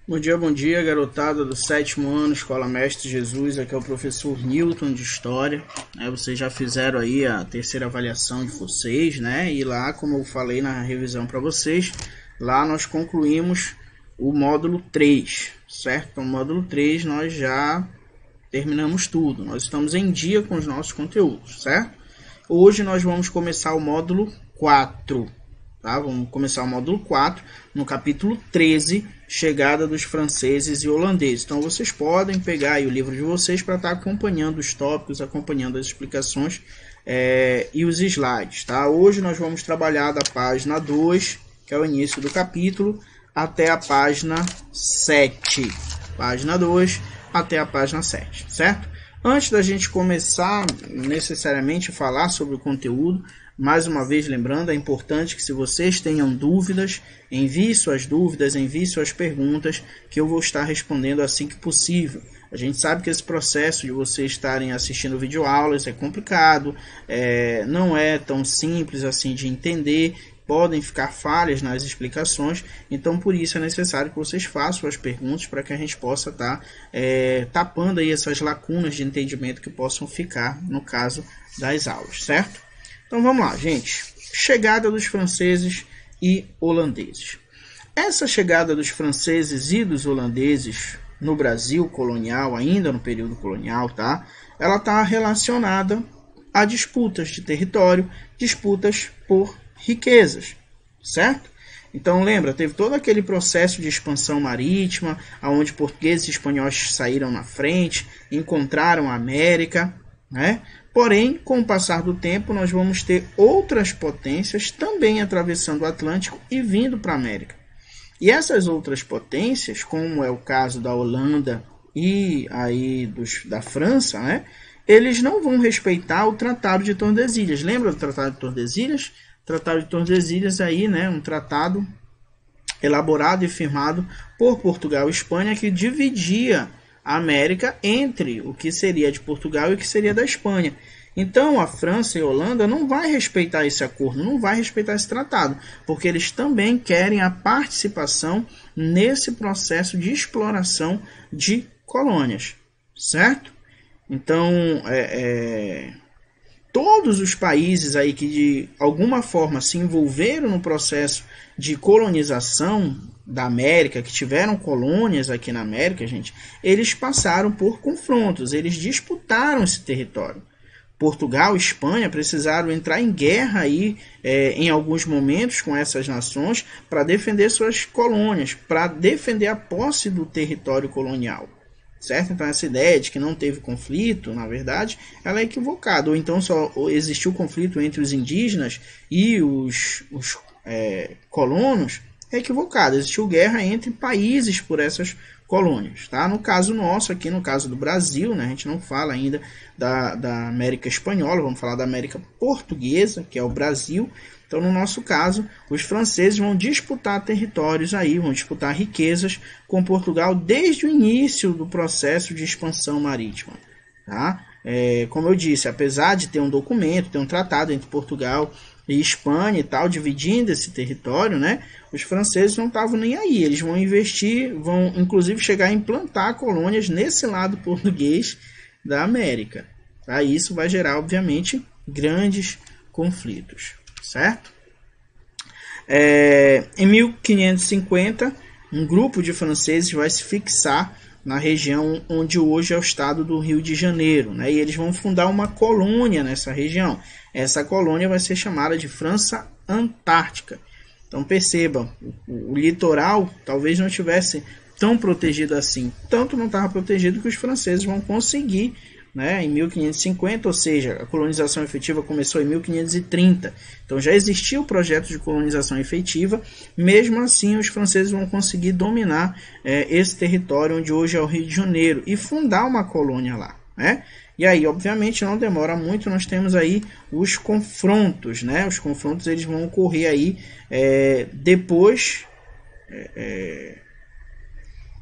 Bom dia, garotada do 7º ano, Escola Mestre Jesus. Aqui é o professor Newton de História. Vocês já fizeram aí a terceira avaliação de vocês, né? E lá, como eu falei na revisão para vocês, lá nós concluímos o módulo 3, certo? Então, o módulo 3 nós já terminamos tudo. Nós estamos em dia com os nossos conteúdos, certo? Hoje nós vamos começar o módulo 4. Tá? Vamos começar o módulo 4 no capítulo 13, chegada dos franceses e holandeses. Então vocês podem pegar aí o livro de vocês para estar acompanhando os tópicos, acompanhando as explicações e os slides. Tá? Hoje nós vamos trabalhar da página 2, que é o início do capítulo, até a página 7. Página 2 até a página 7, certo? Antes da gente começar necessariamente a falar sobre o conteúdo, mais uma vez lembrando, é importante que se vocês tenham dúvidas, envie suas dúvidas, envie suas perguntas, que eu vou estar respondendo assim que possível. A gente sabe que esse processo de vocês estarem assistindo videoaulas é complicado, não é tão simples assim de entender, podem ficar falhas nas explicações, então por isso é necessário que vocês façam as perguntas para que a gente possa estar tapando aí essas lacunas de entendimento que possam ficar no caso das aulas, certo? Então vamos lá, gente. Chegada dos franceses e holandeses. Essa chegada dos franceses e dos holandeses no Brasil colonial, ainda no período colonial, tá? Ela está relacionada a disputas de território, disputas por riquezas, certo? Então lembra, teve todo aquele processo de expansão marítima, onde portugueses e espanhóis saíram na frente, encontraram a América, né? Porém, com o passar do tempo, nós vamos ter outras potências também atravessando o Atlântico e vindo para a América. E essas outras potências, como é o caso da Holanda e aí da França, né? Eles não vão respeitar o Tratado de Tordesilhas. Lembra do Tratado de Tordesilhas? O Tratado de Tordesilhas aí, né? Um tratado elaborado e firmado por Portugal e Espanha que dividia a América entre o que seria de Portugal e o que seria da Espanha. Então a França e a Holanda não vai respeitar esse acordo, não vai respeitar esse tratado, porque eles também querem a participação nesse processo de exploração de colônias, certo? Então todos os países aí que de alguma forma se envolveram no processo de colonização da América, que tiveram colônias aqui na América, gente, eles passaram por confrontos, eles disputaram esse território. Portugal e Espanha precisaram entrar em guerra aí, em alguns momentos com essas nações para defender suas colônias, para defender a posse do território colonial. Certo? Então essa ideia de que não teve conflito, na verdade, ela é equivocada. Ou então só existiu conflito entre os indígenas e os colonos, é equivocado. Existiu guerra entre países por essas colônias. Tá? No caso nosso, aqui no caso do Brasil, né, a gente não fala ainda da América Espanhola, vamos falar da América Portuguesa, que é o Brasil. Então, no nosso caso, os franceses vão disputar territórios aí, vão disputar riquezas com Portugal desde o início do processo de expansão marítima. Tá? Como eu disse, apesar de ter um documento, ter um tratado entre Portugal e Espanha e tal, dividindo esse território, né, os franceses não estavam nem aí. Eles vão investir, vão inclusive chegar a implantar colônias nesse lado português da América. Tá? Isso vai gerar, obviamente, grandes conflitos. Certo? Em 1550, um grupo de franceses vai se fixar na região onde hoje é o estado do Rio de Janeiro, né? E eles vão fundar uma colônia nessa região. Essa colônia vai ser chamada de França Antártica. Então percebam, o litoral talvez não estivesse tão protegido assim. Tanto não estava protegido que os franceses vão conseguir, né, em 1550, ou seja, a colonização efetiva começou em 1530. Então já existia o projeto de colonização efetiva, mesmo assim os franceses vão conseguir dominar esse território onde hoje é o Rio de Janeiro e fundar uma colônia lá. Né? E aí, obviamente, não demora muito, nós temos aí os confrontos. Né? Os confrontos eles vão ocorrer aí depois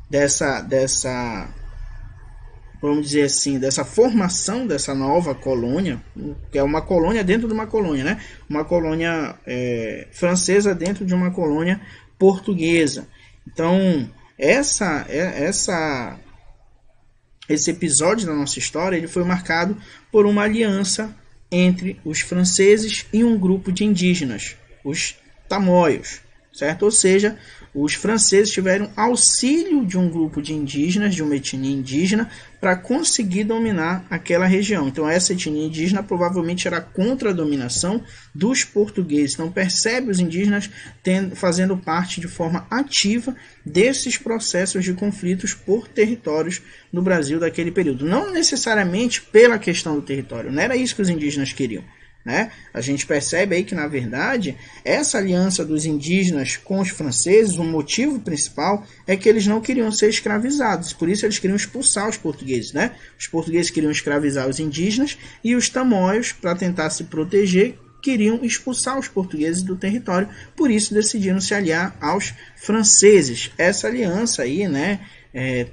dessa vamos dizer assim, dessa formação dessa nova colônia, que é uma colônia dentro de uma colônia, né? Uma colônia francesa dentro de uma colônia portuguesa. Então, esse episódio da nossa história ele foi marcado por uma aliança entre os franceses e um grupo de indígenas, os tamoios, certo? Ou seja, os franceses tiveram auxílio de um grupo de indígenas, de uma etnia indígena, para conseguir dominar aquela região. Então essa etnia indígena provavelmente era contra a dominação dos portugueses. Então percebe os indígenas fazendo parte de forma ativa desses processos de conflitos por territórios no Brasil daquele período. Não necessariamente pela questão do território, não era isso que os indígenas queriam. Né? A gente percebe aí que, na verdade, essa aliança dos indígenas com os franceses, o motivo principal é que eles não queriam ser escravizados, por isso eles queriam expulsar os portugueses. Né? Os portugueses queriam escravizar os indígenas e os tamoios, para tentar se proteger, queriam expulsar os portugueses do território, por isso decidiram se aliar aos franceses. Essa aliança aí, né,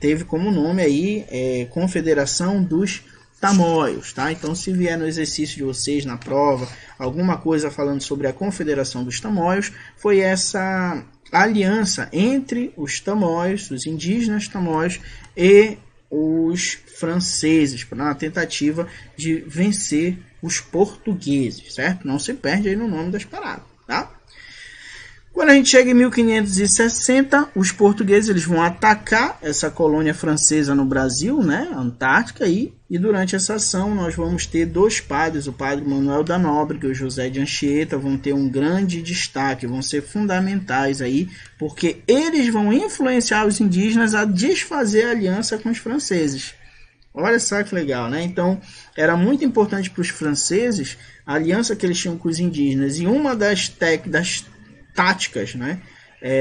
teve como nome aí, Confederação dos Tamoios, tá? Então, se vier no exercício de vocês, na prova, alguma coisa falando sobre a Confederação dos Tamoios, foi essa aliança entre os tamoios, os indígenas tamoios e os franceses, na tentativa de vencer os portugueses, certo? Não se perde aí no nome das paradas, tá? Quando a gente chega em 1560, os portugueses eles vão atacar essa colônia francesa no Brasil, né, Antártica, e durante essa ação nós vamos ter dois padres, o padre Manuel da Nóbrega e o José de Anchieta, vão ter um grande destaque, vão ser fundamentais aí, porque eles vão influenciar os indígenas a desfazer a aliança com os franceses. Olha só que legal, né? Então, era muito importante para os franceses a aliança que eles tinham com os indígenas, e uma das táticas, né,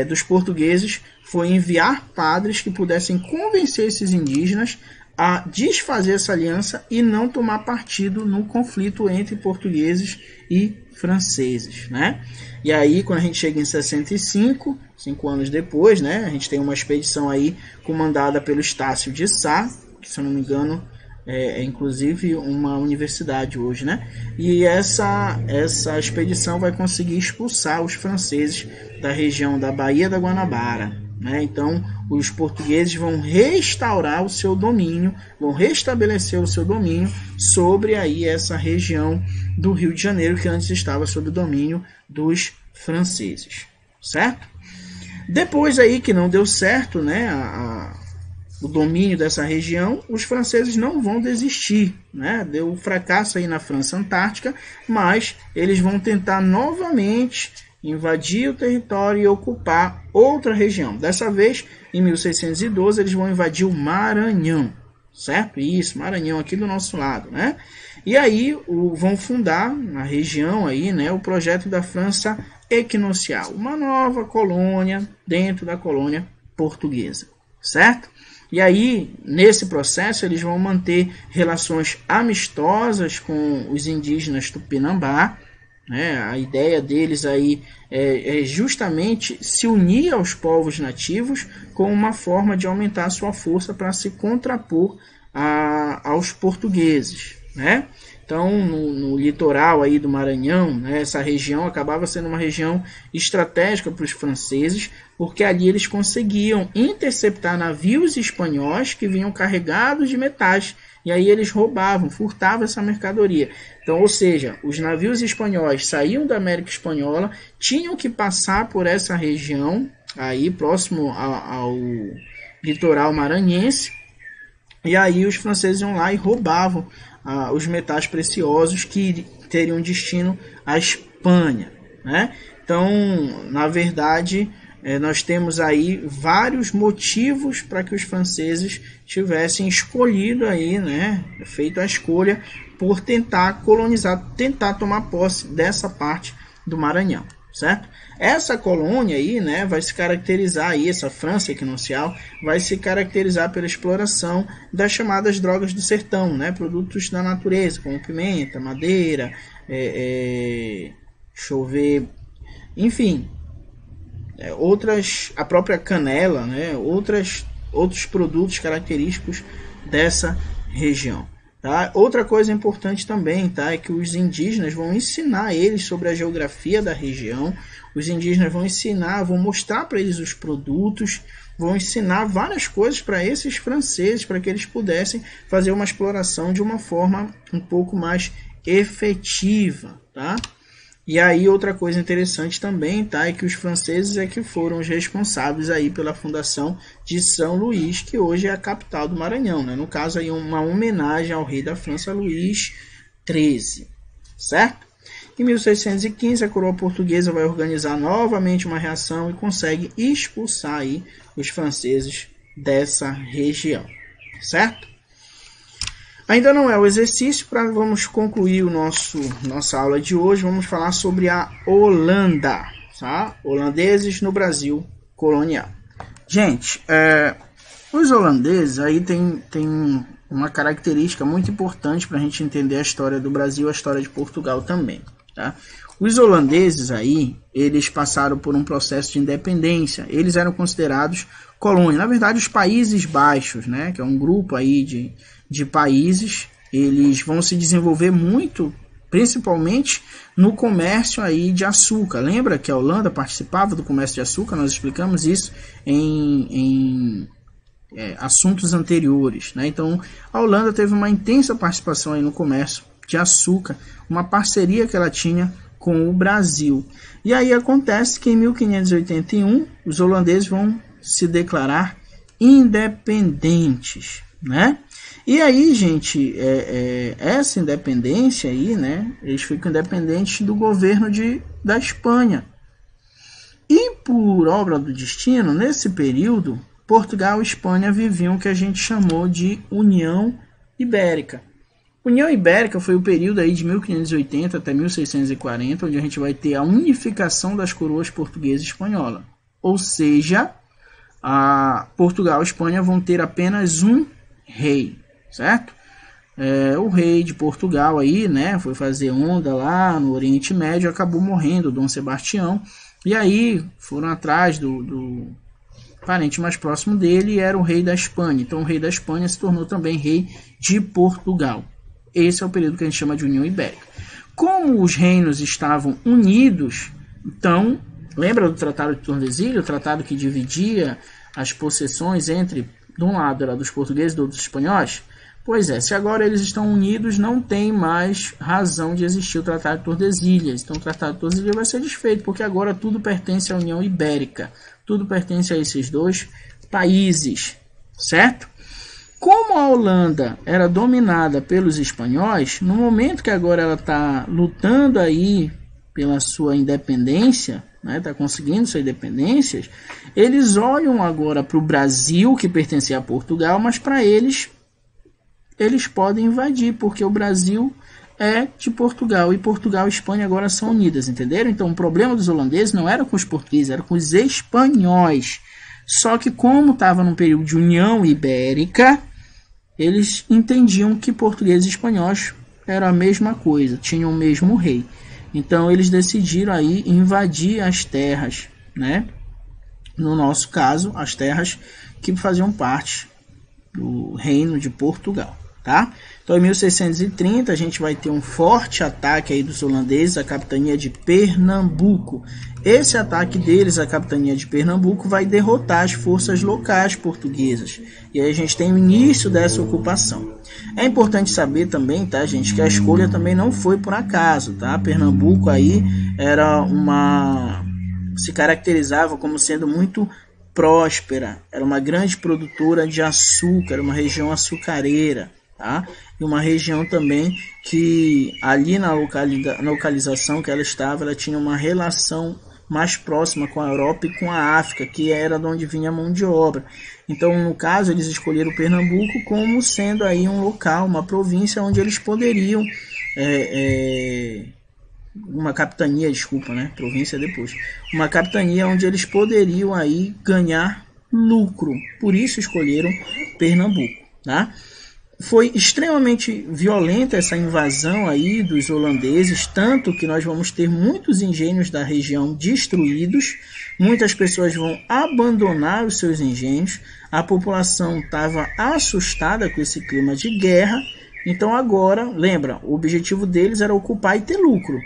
dos portugueses foi enviar padres que pudessem convencer esses indígenas a desfazer essa aliança e não tomar partido no conflito entre portugueses e franceses, né? E aí, quando a gente chega em 65, 5 anos depois, né, a gente tem uma expedição aí comandada pelo Estácio de Sá, que, se eu não me engano, é inclusive uma universidade hoje, né? E essa expedição vai conseguir expulsar os franceses da região da Baía da Guanabara, né? Então, os portugueses vão restaurar o seu domínio, vão restabelecer o seu domínio sobre aí essa região do Rio de Janeiro, que antes estava sob o domínio dos franceses, certo? Depois aí que não deu certo, né, o domínio dessa região, os franceses não vão desistir, né? Deu fracasso aí na França Antártica, mas eles vão tentar novamente invadir o território e ocupar outra região. Dessa vez, em 1612, eles vão invadir o Maranhão, certo? Isso, Maranhão aqui do nosso lado, né? E aí vão fundar na região aí, né, o projeto da França Equinocial, uma nova colônia dentro da colônia portuguesa, certo? E aí, nesse processo, eles vão manter relações amistosas com os indígenas Tupinambá, né? A ideia deles aí é justamente se unir aos povos nativos como uma forma de aumentar a sua força para se contrapor aos portugueses, né? Então, no litoral aí do Maranhão, né, essa região acabava sendo uma região estratégica para os franceses, porque ali eles conseguiam interceptar navios espanhóis que vinham carregados de metais, e aí eles roubavam, furtavam essa mercadoria. Então, ou seja, os navios espanhóis saíam da América Espanhola, tinham que passar por essa região, aí próximo ao litoral maranhense, e aí os franceses iam lá e roubavam os metais preciosos que teriam destino à Espanha, né? Então, na verdade, nós temos aí vários motivos para que os franceses tivessem escolhido aí, né, feito a escolha por tentar colonizar, tentar tomar posse dessa parte do Maranhão, certo? Essa colônia aí, né, vai se caracterizar aí, essa França equinocial vai se caracterizar pela exploração das chamadas drogas do sertão, né, produtos da natureza, como pimenta, madeira, deixa eu ver, enfim, a própria canela, né, outros produtos característicos dessa região. Tá? Outra coisa importante também, tá, é que os indígenas vão ensinar eles sobre a geografia da região, os indígenas vão ensinar, vão mostrar para eles os produtos, vão ensinar várias coisas para esses franceses, para que eles pudessem fazer uma exploração de uma forma um pouco mais efetiva, tá? E aí outra coisa interessante também, tá, é que os franceses é que foram os responsáveis aí pela fundação de São Luís, que hoje é a capital do Maranhão, né? No caso aí uma homenagem ao rei da França, Luís XIII, certo? Em 1615 a coroa portuguesa vai organizar novamente uma reação e consegue expulsar aí os franceses dessa região, certo? Ainda não é o exercício, vamos concluir nossa aula de hoje, vamos falar sobre a Holanda, tá? Holandeses no Brasil colonial. Gente, os holandeses aí tem uma característica muito importante para a gente entender a história do Brasil, a história de Portugal também, tá? Os holandeses aí, eles passaram por um processo de independência, eles eram considerados colônia, na verdade os Países Baixos, né, que é um grupo aí de países, eles vão se desenvolver muito, principalmente no comércio aí de açúcar. Lembra que a Holanda participava do comércio de açúcar? Nós explicamos isso em assuntos anteriores, né? Então, a Holanda teve uma intensa participação aí no comércio de açúcar, uma parceria que ela tinha com o Brasil. E aí acontece que em 1581 os holandeses vão se declarar independentes, né? E aí, gente, essa independência aí, né? Eles ficam independentes do governo da Espanha. E por obra do destino, nesse período, Portugal e Espanha viviam o que a gente chamou de União Ibérica. União Ibérica foi o período aí de 1580 até 1640, onde a gente vai ter a unificação das coroas portuguesa e espanhola. Ou seja, Portugal e Espanha vão ter apenas um rei, certo? O rei de Portugal aí, né, foi fazer onda lá no Oriente Médio, acabou morrendo, Dom Sebastião, e aí foram atrás do parente mais próximo dele, e era o rei da Espanha. Então o rei da Espanha se tornou também rei de Portugal. Esse é o período que a gente chama de União Ibérica. Como os reinos estavam unidos, então, lembra do Tratado de Tordesilhas, o tratado que dividia as possessões entre, de um lado era dos portugueses e do outro dos espanhóis? Pois é, se agora eles estão unidos, não tem mais razão de existir o Tratado de Tordesilhas. Então o Tratado de Tordesilhas vai ser desfeito, porque agora tudo pertence à União Ibérica. Tudo pertence a esses dois países, certo? Como a Holanda era dominada pelos espanhóis, no momento que agora ela está lutando aí pela sua independência, né, está conseguindo sua independência, eles olham agora para o Brasil, que pertencia a Portugal, mas para eles podem invadir, porque o Brasil é de Portugal, e Portugal e Espanha agora são unidas, entenderam? Então o problema dos holandeses não era com os portugueses, era com os espanhóis. Só que como estava num período de União Ibérica, eles entendiam que portugueses e espanhóis eram a mesma coisa, tinham o mesmo rei. Então eles decidiram aí invadir as terras, né? No nosso caso, as terras que faziam parte do reino de Portugal, tá? Então em 1630 a gente vai ter um forte ataque aí dos holandeses à capitania de Pernambuco. Esse ataque deles à capitania de Pernambuco vai derrotar as forças locais portuguesas. E aí a gente tem o início dessa ocupação. É importante saber também, tá, gente, que a escolha também não foi por acaso, tá? Pernambuco aí se caracterizava como sendo muito próspera, era uma grande produtora de açúcar, uma região açucareira, tá? E uma região também que ali na localização que ela estava, ela tinha uma relação mais próxima com a Europa e com a África, que era de onde vinha a mão de obra. Então, no caso, eles escolheram Pernambuco como sendo aí um local, uma província onde eles poderiam uma capitania, desculpa, né? Província depois. Uma capitania onde eles poderiam aí ganhar lucro. Por isso escolheram Pernambuco, tá? Foi extremamente violenta essa invasão aí dos holandeses, tanto que nós vamos ter muitos engenhos da região destruídos, muitas pessoas vão abandonar os seus engenhos, a população estava assustada com esse clima de guerra, então agora, lembra, o objetivo deles era ocupar e ter lucro.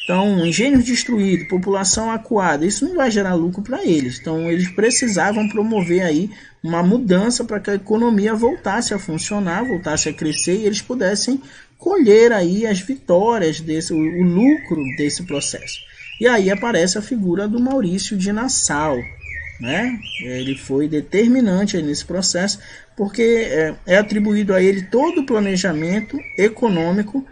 Então, engenhos destruídos, população acuada, isso não vai gerar lucro para eles. Então, eles precisavam promover aí uma mudança para que a economia voltasse a funcionar, voltasse a crescer e eles pudessem colher aí as vitórias, o lucro desse processo. E aí aparece a figura do Maurício de Nassau, né? Ele foi determinante aí nesse processo, porque é atribuído a ele todo o planejamento econômico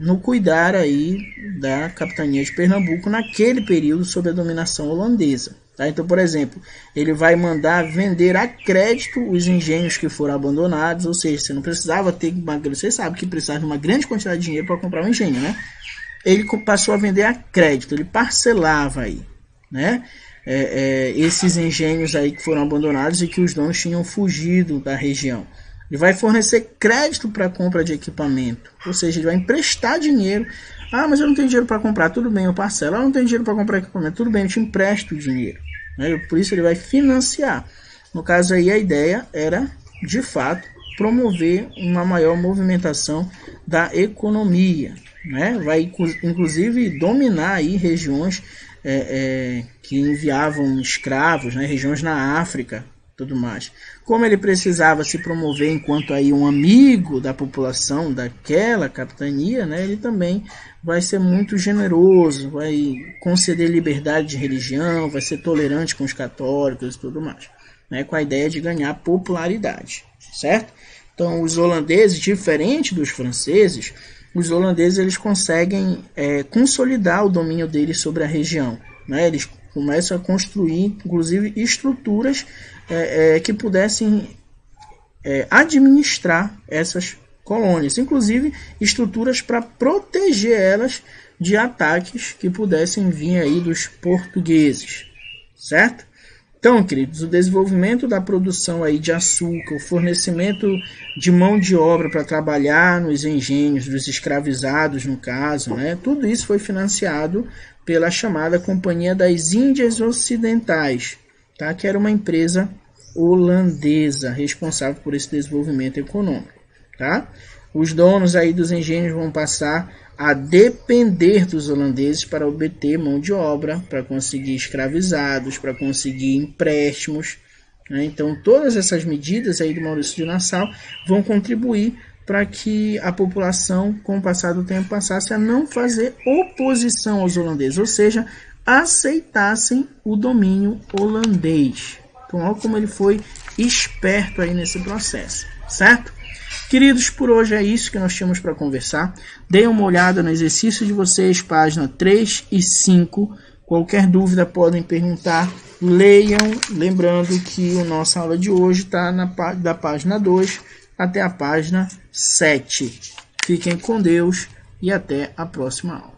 no cuidar aí da capitania de Pernambuco naquele período sob a dominação holandesa. Tá? Então, por exemplo, ele vai mandar vender a crédito os engenhos que foram abandonados, ou seja, você não precisava ter você sabe que precisava de uma grande quantidade de dinheiro para comprar um engenho, né? Ele passou a vender a crédito, ele parcelava aí, né? Esses engenhos aí que foram abandonados e que os donos tinham fugido da região. Ele vai fornecer crédito para compra de equipamento, ou seja, ele vai emprestar dinheiro. Ah, mas eu não tenho dinheiro para comprar, tudo bem, eu parcelo. Ah, eu não tenho dinheiro para comprar equipamento, tudo bem, eu te empresto o dinheiro. Né? Por isso ele vai financiar. No caso aí a ideia era, de fato, promover uma maior movimentação da economia. Né? Vai inclusive dominar aí regiões que enviavam escravos, né? Regiões na África, tudo mais. Como ele precisava se promover enquanto aí um amigo da população daquela capitania, né? Ele também vai ser muito generoso, vai conceder liberdade de religião, vai ser tolerante com os católicos e tudo mais, né? Com a ideia de ganhar popularidade, certo? Então os holandeses, diferente dos franceses, os holandeses eles conseguem consolidar o domínio deles sobre a região, né? Eles começam a construir, inclusive, estruturas que pudessem administrar essas colônias, inclusive estruturas para proteger elas de ataques que pudessem vir aí dos portugueses, certo? Então, queridos, o desenvolvimento da produção aí de açúcar, o fornecimento de mão de obra para trabalhar nos engenhos dos escravizados, no caso, né? Tudo isso foi financiado pela chamada Companhia das Índias Ocidentais, tá? Que era uma empresa holandesa responsável por esse desenvolvimento econômico. Tá? Os donos aí dos engenhos vão passar a depender dos holandeses para obter mão de obra, para conseguir escravizados, para conseguir empréstimos. Né? Então, todas essas medidas aí do Maurício de Nassau vão contribuir para que a população, com o passar do tempo, passasse a não fazer oposição aos holandeses, ou seja, aceitassem o domínio holandês. Então, olha como ele foi esperto aí nesse processo, certo? Queridos, por hoje é isso que nós tínhamos para conversar. Deem uma olhada no exercício de vocês, página 3 e 5. Qualquer dúvida podem perguntar, leiam. Lembrando que a nossa aula de hoje está da página 2 até a página 7. Fiquem com Deus e até a próxima aula.